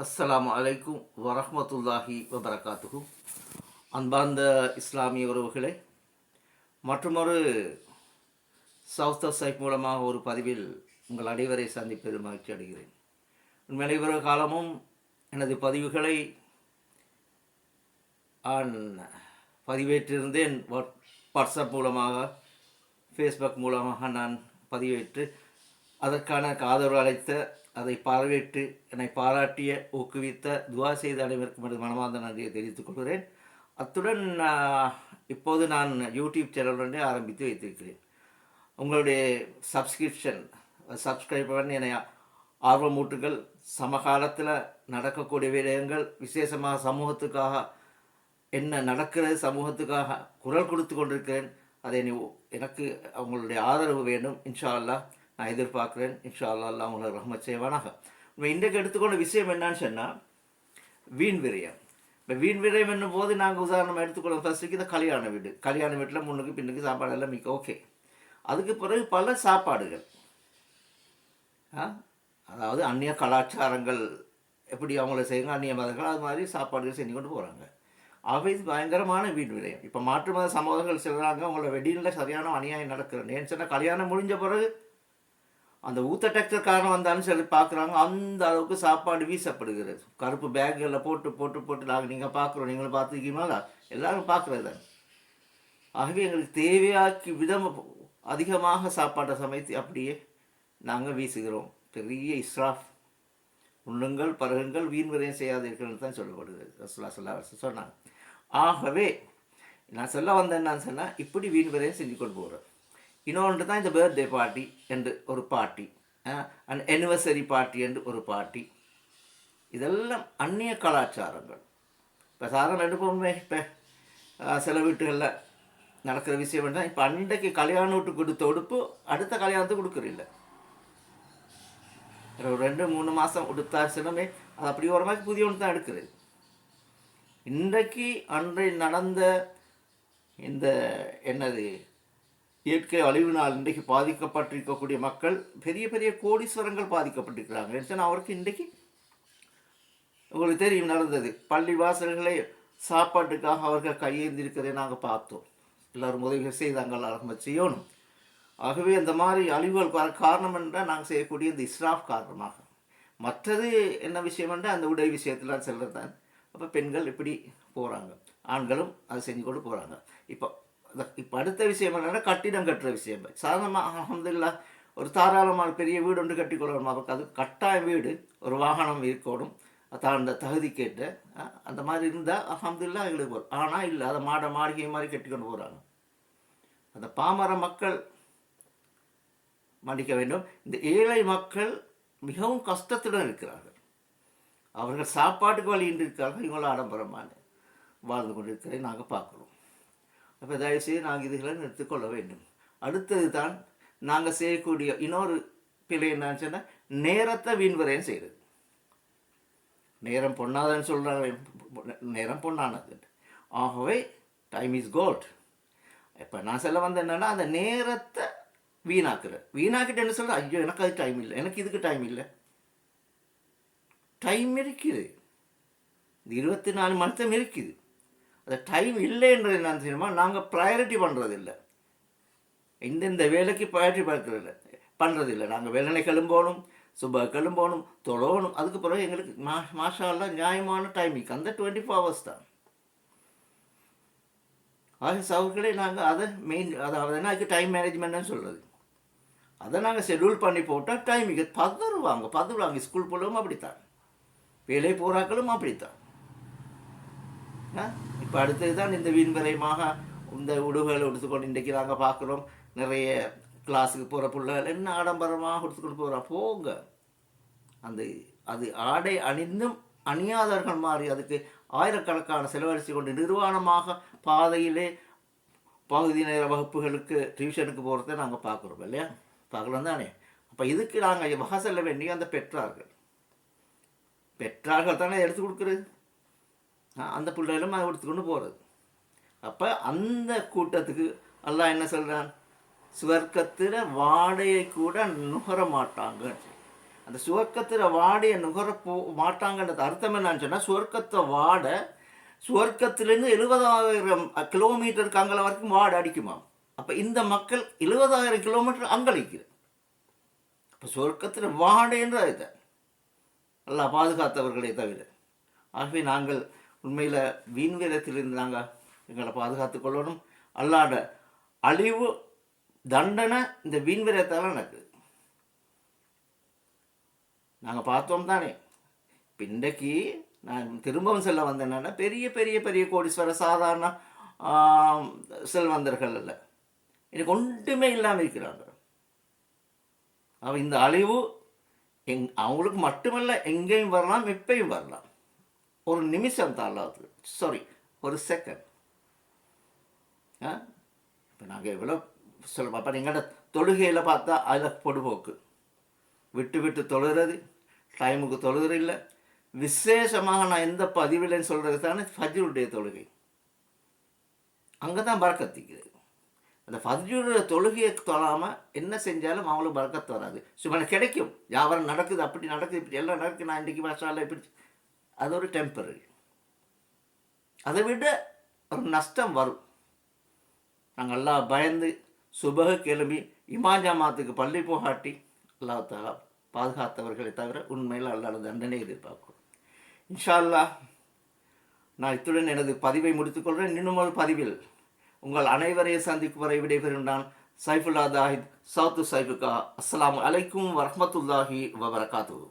அஸ்ஸலாமு அலைக்கும் வரஹ்மத்துல்லாஹி வபரகாத்துஹு. அன்பார்ந்த இஸ்லாமிய உறவுகளே, மற்றுமொரு சவுத் சைட் மூலமாக ஒரு பதிவில் உங்கள் அனைவரை சந்திப்பதில் மகிழ்ச்சி அடைகிறேன். உண்மையிலே இவ்வளவு காலமும் எனது பதிவுகளை நான் பதிவேற்றிருந்தேன். வாட்ஸ்அப் மூலமாக, ஃபேஸ்புக் மூலமாக நான் பதிவேற்று அதற்கான ஆதரவு அளித்த, அதை பார்வையிட்டு என்னை பாராட்டிய, ஊக்குவித்த, துவா செய்த அனைவருக்கும் எனது மனமார்ந்த நன்றியை தெரிவித்துக் கொள்கிறேன். அத்துடன் இப்போது நான் யூடியூப் சேனலுடனே ஆரம்பித்து வைத்திருக்கிறேன். உங்களுடைய சப்ஸ்கிரைப் பண்ணி என்னை ஆர்வமூட்டுகள். சமகாலத்தில் நடக்கக்கூடிய விடயங்கள், விசேஷமாக சமூகத்துக்காக என்ன நடக்கிறது, சமூகத்துக்காக குரல் கொடுத்து கொண்டிருக்கிறேன். அதை எனக்கு அவங்களுடைய ஆதரவு வேண்டும். இன்ஷா அல்லாஹ் நான் எதிர்பார்க்குறேன். இன்ஷா அல்லா அல்லா அவங்களை ரஹ்மத் செய்வானாக. இன்றைக்கு எடுத்துக்கொண்ட விஷயம் என்னன்னு சொன்னால், வீண் விரயம். இப்போ வீண் விரயம் என்னும் போது நாங்கள் உதாரணம் எடுத்துக்கொள்ள ஃபஸ்ட்டுக்கு இந்த கல்யாண வீட்டில் முன்னுக்கு பின்னுக்கு சாப்பாடு எல்லாம் மிக்க ஓகே. அதுக்கு பிறகு பல சாப்பாடுகள், அதாவது அந்நிய கலாச்சாரங்கள் எப்படி அவங்கள செய்யுங்க, அந்நிய மதங்கள் அது மாதிரி சாப்பாடுகள் செஞ்சு கொண்டு போகிறாங்க. ஆகவே இது பயங்கரமான வீண் விரயம். இப்போ மாற்று மத சமூகங்கள் சொல்கிறாங்க, உங்களோட வெடியில் சரியான அநியாயம் நடக்கிறது. ஏன்னு சொன்னால், கல்யாணம் முடிஞ்ச பிறகு அந்த ஊத்த டெக்டர் காரணம் வந்தாலும் சொல்லி பார்க்குறாங்க, அந்த அளவுக்கு சாப்பாடு வீசப்படுகிறது. கருப்பு பேக்குகளில் போட்டு போட்டு போட்டு நாங்கள் நீங்கள் பார்க்குறோம், நீங்களும் பார்த்துருக்கீங்களா, எல்லோரும் பார்க்குறது தான். ஆகவே எங்களுக்கு தேவையாக்கி விதம் அதிகமாக சாப்பாட்டை சமைத்து அப்படியே நாங்கள் வீசுகிறோம். பெரிய இஸ்ராஃப். உண்ணுங்கள், பருகுங்கள், வீண் விரயம் செய்யாதீர்கள் தான் சொல்லப்படுகிறது. ரசூலுல்லாஹி சொன்னாங்க. ஆகவே நான் சொல்ல வந்தேன் என்னன்னு சொன்னால், இப்படி வீண் விரயம் செஞ்சு கொண்டு போகிறேன். இன்னொன்று தான் இந்த பர்த்டே பார்ட்டி என்று ஒரு பார்ட்டி, அண்ட் ஆனிவர்சரி பார்ட்டி என்று ஒரு பார்ட்டி. இதெல்லாம் அந்நிய கலாச்சாரங்கள். இப்போ சாதாரண எடுப்போமே, இப்போ சில வீட்டுகளில் நடக்கிற விஷயம் என்ன, இப்போ அன்றைக்கு கல்யாண வீட்டுக்கு கொடுத்த உடுப்பு அடுத்த கல்யாணத்துக்கு கொடுக்குறதில்ல. 2-3 மாதம் கொடுத்தா சிலமே அது அப்படி ஒரு மாதிரி புதிய ஒன்று தான் எடுக்கிறது. இன்றைக்கு அன்றை நடந்த இந்த என்னது இயற்கை அழிவினால் இன்றைக்கு பாதிக்கப்பட்டிருக்கக்கூடிய மக்கள், பெரிய பெரிய கோடீஸ்வரங்கள் பாதிக்கப்பட்டிருக்கிறாங்க. ஏன்னா அவருக்கு இன்றைக்கு உங்களுக்கு தெரியும் நடந்தது, பள்ளி வாசல்களை சாப்பாட்டுக்காக அவர்கள் கையேந்திருக்கிறதை நாங்கள் பார்த்தோம். எல்லோரும் உதவிகள் செய்தாங்கள், ரஹ்மத் செய்யணும். ஆகவே அந்த மாதிரி அழிவுகள் வர காரணம் என்றால் நாங்கள் செய்யக்கூடிய இந்த இஸ்ராஃப் காரணமாக. மற்றது என்ன விஷயம் என்றால் அந்த உடை விஷயத்தில் செல்வது தான். அப்போ பெண்கள் இப்படி போகிறாங்க, ஆண்களும் அதை செஞ்சு கொண்டு போகிறாங்க. இப்போ அடுத்த விஷயம் என்னென்னா, கட்டிடம் கட்டுற விஷயம். சாதாரணமாக அல்ஹம்துலில்லாஹ் ஒரு தாராளமான பெரிய வீடு ஒன்று கட்டிக்கொள்ளணும். அவருக்கு அது கட்டாய வீடு, ஒரு வாகனம் இருக்கணும், அந்த தகுதி கேட்ட அந்த மாதிரி இருந்தால் அல்ஹம்துலில்லாஹ் எங்களுக்கு வரும். ஆனால் இல்லை, அதை மாளிகை மாதிரி கட்டி கொண்டு போகிறாங்க. அந்த பாமர மக்கள் மன்னிக்க வேண்டும், இந்த ஏழை மக்கள் மிகவும் கஷ்டத்துடன் இருக்கிறார்கள். அவர்கள் சாப்பாட்டுக்கு வழியின்றி இருக்கிறார்கள். இவங்களும் ஆடம்பரமான வாழ்ந்து கொண்டிருக்கிறதை நாங்கள் பார்க்குறோம். அப்போ தயவுசெய்து நாங்கள் இதுகளை நிறுத்திக்கொள்ள வேண்டும். அடுத்தது தான் நாங்கள் செய்யக்கூடிய இன்னொரு பிழை என்னன்னு சொன்னால், நேரத்தை வீண் விரயம் செய்கிறது. நேரம் பொண்ணாதன்னு சொல்கிறாங்க, நேரம் பொண்ணானது. ஆகவே டைம் இஸ் கோல்ட். இப்போ நான் சொல்ல வந்து என்னென்னா, அந்த நேரத்தை வீணாக்கிட்டு என்ன சொல்கிறேன், ஐயோ எனக்கு அது டைம் இல்லை, எனக்கு இதுக்கு டைம் இல்லை. டைம் இருக்குது, இந்த 24 மணி நேரம் இருக்குது. அந்த டைம் இல்லைன்றது என்னன்னு தெரியுமா, நாங்கள் ப்ரையாரிட்டி பண்ணுறதில்லை. இந்த வேலைக்கு ப்ரையாரிட்டி பண்ணுறதில்லை. நாங்கள் வெள்ளனை கிளம்போணும், சுப கிளம்போணும், தொழணும். அதுக்கு பிறகு எங்களுக்கு மாஷா அல்லாஹ் நியாயமான டைமிங் அந்த 24 hours தான். ஆக சவுர்களே நாங்கள் அதை அதாவது என்ன டைம் மேனேஜ்மெண்ட்னு சொல்கிறது. அதை நாங்கள் ஷெட்யூல் பண்ணி போட்டால் டைமிங்கு பதறுவாங்க. ஸ்கூல் போலவும் அப்படித்தான், வேலை போராக்களும் அப்படித்தான். இப்போ அடுத்தது தான் இந்த வீண் விரயமாக இந்த உடுகளை எடுத்துக்கொண்டு இன்றைக்கி நாங்கள் பார்க்குறோம். நிறைய கிளாஸுக்கு போகிற பிள்ளைகள் என்ன ஆடம்பரமாக எடுத்துக்கொண்டு போங்க. அது ஆடை அணிந்தும் அணியாதவர்கள் மாறி அதுக்கு ஆயிரக்கணக்கான செலவழித்து கொண்டு நிர்வாணமாக பாதையிலே பகுதி நேர வகுப்புகளுக்கு டியூஷனுக்கு போகிறத நாங்கள் பார்க்குறோம் இல்லையா, பார்க்கலாம் தானே. அப்போ இதுக்கு நாங்கள் வகை செல்ல வேண்டிய அந்த பெற்றார்கள் தானே எடுத்து கொடுக்குறது, அந்த பிள்ளைகளும் அதை எடுத்துக்கொண்டு போகிறது. அப்போ அந்த கூட்டத்துக்கு அல்லாஹ் என்ன சொல்கிறான், சுவர்க்கத்தில் வாடையை கூட நுகர மாட்டாங்க. அந்த சுவர்க்கத்தில் வாடையை நுகர மாட்டாங்கன்றது அர்த்தம் என்னன்னு சொன்னால், சுவர்க்கத்தை வாட சுவர்க்கத்திலேருந்து 70,000 கிலோமீட்டருக்கு அங்கே வரைக்கும் வாடை அடிக்குமா. அப்போ இந்த மக்கள் 70,000 கிலோமீட்டர் அங்களிக்கிறது. அப்போ சொர்க்கத்தில் வாடைன்ற இதை நல்லா பாதுகாத்தவர்களே தவிர. ஆகவே நாங்கள் உண்மையில் வீண் விரயத்திலிருந்து நாங்கள் எங்களை பாதுகாத்து கொள்ளணும். அல்லாட அழிவு தண்டனை இந்த வீண் விரயத்தால் நடக்குது. நாங்கள் பார்த்தோம் தானே. இன்றைக்கு நான் திரும்பவும் சொல்ல வந்தேன் என்னன்னா, பெரிய பெரிய பெரிய கோடீஸ்வர சாதாரண செல்வந்தர்கள் அல்ல, எனக்கு ஒன்றுமே இல்லாமல் இருக்கிறாங்க. அவன் இந்த அழிவு அவங்களுக்கு மட்டுமல்ல, எங்கேயும் வரலாம், எப்பயும் வரலாம். ஒரு நிமிஷம் தாளாது, சாரி ஒரு செகண்ட். இப்போ நாங்கள் எவ்வளோ சொல்ல பார்ப்பா, எங்களோட தொழுகையில் பார்த்தா அதில் பொடுபோக்கு, விட்டு விட்டு தொழுகிறது, டைமுக்கு தொழுகிறது இல்லை. விசேஷமாக நான் எந்த பதிவில்லைன்னு சொல்கிறது தானே ஃபஜ்ருடைய தொழுகை. அங்கே தான் பறக்கத்திக்கிறது. அந்த ஃபஜ்ருடைய தொழுகையை தொழாமல் என்ன செஞ்சாலும் அவங்களுக்கு பறக்கத்து வராது. சும்மா கிடைக்கும், வியாபாரம் நடக்குது, அப்படி நடக்குது, இப்படி எல்லாம் நடக்குது, நான் இன்றைக்கி மாஷால இப்படி, அது ஒரு டெம்பரரி. அதை விட ஒரு நஷ்டம் வரும். நாங்கள் எல்லாம் பயந்து சுபக கிளம்பி இமாஜாமாத்துக்கு பள்ளி போகாட்டி அல்லாஹ் தஆலா பாதுகாத்தவர்களை தவிர உண்மையில் அல்லாஹ் தண்டனை எதிர்பார்க்கிறோம். இன்ஷா அல்லாஹ் நான் இத்துடன் எனது பதிவை முடித்துக்கொள்கிறேன். இன்னும் ஒரு பதிவில் உங்கள் அனைவரையும் சந்திக்கும் வரை விடைபெறும் நான் சைஃபுல்லா தாஹித், சவுத்து சைஃபுக்கா. அஸ்ஸலாமு அலைக்கும் வரஹ்மத்துல்லாஹி வபரகாத்துஹு.